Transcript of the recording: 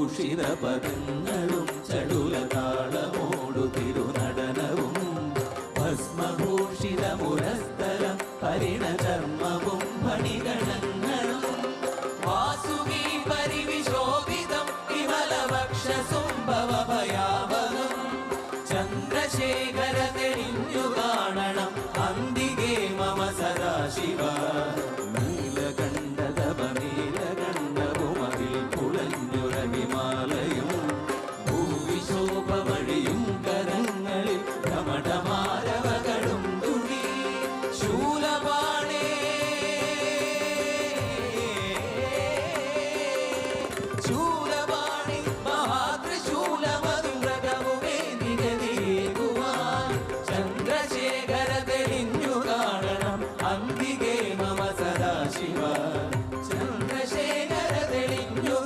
ഭൂഷിത പദങ്ങളും ചടുലതാളമോടു തിരുനടനവും ഭസ്മഭൂഷിത മുരസ്ഥലം ഹരിണചർമ്മവും ഫണിഗണങ്ങളും വാസുകി പരിവിശോഭിതം വിമലവക്ഷസുംഭവഭയാവഹം ചന്ദ്രശേഖര തെളിഞ്ഞു കാണണം അന്തികേ മമ സദാശിവ നീലകണ്ഠതപ നീലകണ്ഠവുമതിൽ പുളഞ്ഞുരഹിമാലയും ഭൂവിശോഭ വഴിയും കരങ്ങളിൽ ഘമഠമാരവകളും തുണി ശൂലപാണേ ശൂല